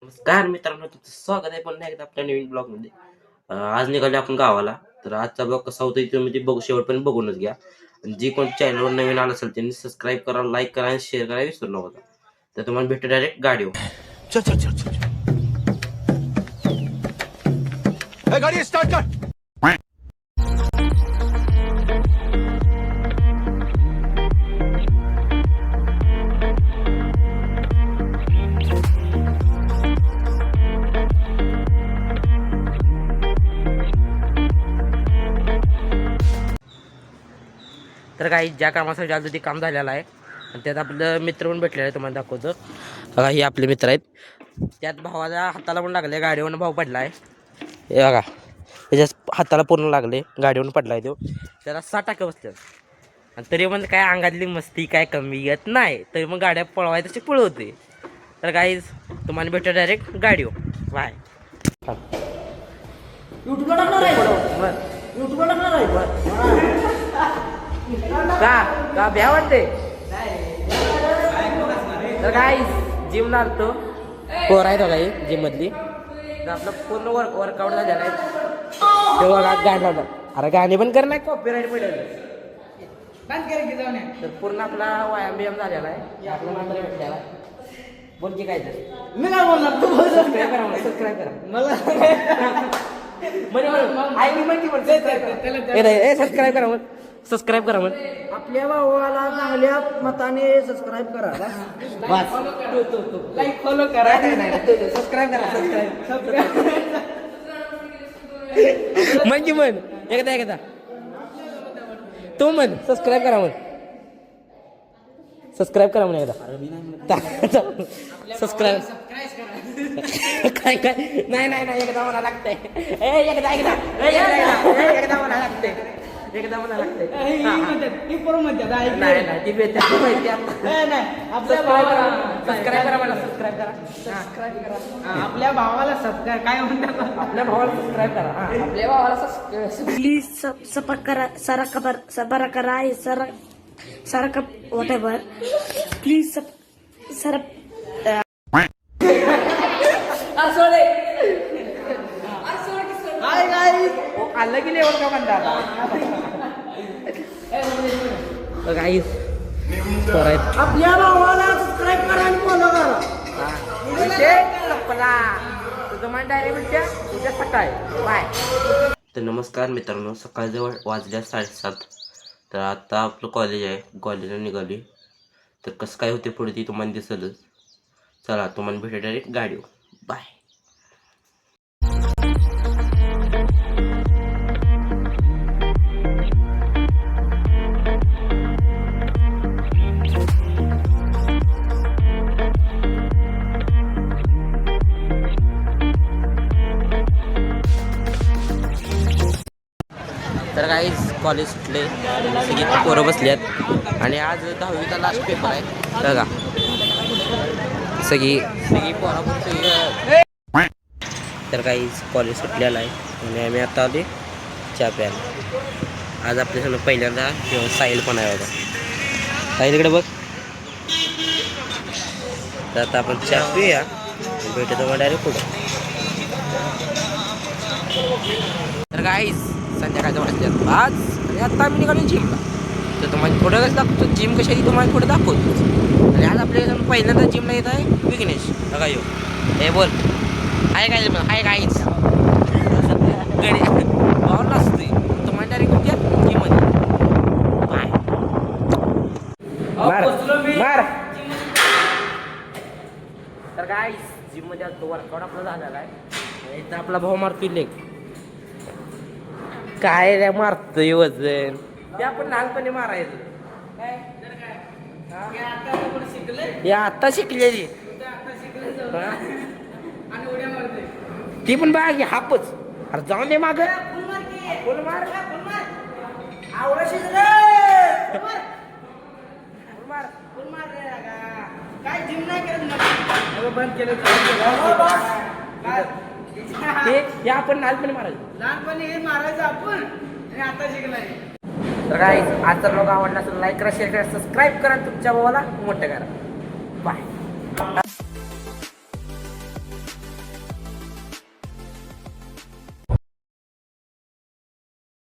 नमस्कार मित्रांनो, तुमचं स्वागत आहे पुन्हा एकदा आपल्या नवीन ब्लॉग मध्ये. आज निघाले आपण गावाला. तर आजचा ब्लॉग कसा होता तुम्ही ते बघू शेवटपर्यंत बघूनच घ्या. आणि जी कोण चॅनलवर नवीन आला असेल त्यांनी सबस्क्राईब करा, लाईक करा आणि शेअर करायला विसरू नका. तर तुम्हाला भेटू डायरेक्ट गाडीवर. चल चल चल चल गाड़ी स्टार्ट कर. तर काही ज्या कामासाठी आलं ते काम झालेलं आहे. आणि त्यात आपलं मित्र पण भेटलेलं आहे, तुम्हाला दाखवतो बघा. हे आपले मित्र आहेत. त्यात भावाला हाताला पण लागले, गाडीवरून भाऊ पडला आहे. हे बघा, त्याच्या हाताला पूर्ण लागले, गाडीवरून पडला आहे तो. त्याला 6 टाके बसले. आणि तरी पण काय अंगातली मस्ती काय कमी येत नाही, तरी मग गाड्या पळवाय तसे पळवते. तर काही तुम्हाला भेटतो डायरेक्ट गाडीवर. बाय. युट्यूबला टाकणार आहे युट्यूबला टाकणार आहे का भ्या वाटते. तर काय जिमला आलतो, पोर आहे काही जिम मधली. तर आपलं पूर्ण वर्कआउट झालेलं आहे. तेव्हा गाणं लावलं. अरे गाणी पण कर नाही, कॉपीराईट पडेल. तर पूर्ण आपला व्यायाम झालेला आहे. आपला नंबर भेटलेला. बोल की काय तर मी काय बोलणार तू सबस्क्राईब करा मला, सबस्क्राईब करा मला सबस्क्राईब करा मग, सबस्क्राईब करा मग. आपल्या भावाला चांगल्या मताने सबस्क्राईब करा. लाईक फॉलो करा. सबस्क्राईब करा, सबस्क्राईब म्हणजे म्हण एकदा तू म्हण सबस्क्राईब करा म्हण, सबस्क्राईब करा म्हण एकदा. सबस्क्राईब काय काय नाही एकदा मला लागतंय. एकदा मला लागतंय, एकदा मला लागतंय. नाही ती माहिती सबस्क्राईब करा मला, सबस्क्राईब करा. आपल्या भावाला सबस्क्राईब काय म्हणतात, आपल्या भावाला सबस्क्राईब करा. आपल्या भावाला प्लीज सबर करा, सबर करा, सारा whatever. Please sir. Hi guys, आलं की लेवल का म्हणतात गाईस. आपल्या भावाला सबस्क्राईब करा आणि फॉलो करा. तुझं मन डायरेक्ट उद्या सकाळी बाय. तर नमस्कार मित्रांनो, सकाळजवळ वाजल्या 7:30. तर आता आपलं कॉलेज आहे, कॉलेजला निघाली. तर कसं काय होते पुढे ती तुम्हाला दिसलंच. चला तुम्हाला भेटू डायरेक्ट गाडीवर. बाय. तर काही कॉलेज सुटले, सगळी पोरं बसल्यात. आणि आज 10वीचा लास्ट पेपर आहे बघा. सगळी पोरं. तर काही कॉलेज सुटलेलं आहे आणि आम्ही आता आले चहा प्यायला. आज आपल्यासमोर पहिल्यांदा साहिल पण आहे बघा. साहिल इकडे बघ. तर आता आपण चहा पिऊया, भेटतो मग डायरेक्ट पुढं. तर काहीच संध्याकाळच्या वाजल्यात आज. आणि आता आम्ही निघालो जिमला. तर तुम्हाला थोडं कसं दाखवतो जिम कशी आहे तुम्हाला थोडं दाखवतो. आणि आज आपल्या पहिल्यांदा जिमला येत आहे विघ्नेश बघा. येऊ हे बोल हाय काय हाय काहीच गडी भाऊ नसते तुम्हाला डायरेक्ट उद्या जिममध्ये बाय. मार. तर काय जिममध्ये आज वर्कआउट आपला झालेला आहे. इथं आपला भाऊ मारतोय लेग. काय रे मारतोय वजन, ते आपण लहानपणी मारायचं. हे आता शिकलेली ती पण बघा की हापच. अरे जाऊन दे माग काय जिम नाही करत बंद केलं. हे आपण लहानपणी मारायचं, लहानपणी हे मारायचं आपण आणि आता शिकलाय. तर काय आजचा ब्लॉग आवडला असेल लाईक करा, शेअर करा, सबस्क्राईब करा, तुमच्या भावाला मोठं करा. बाय.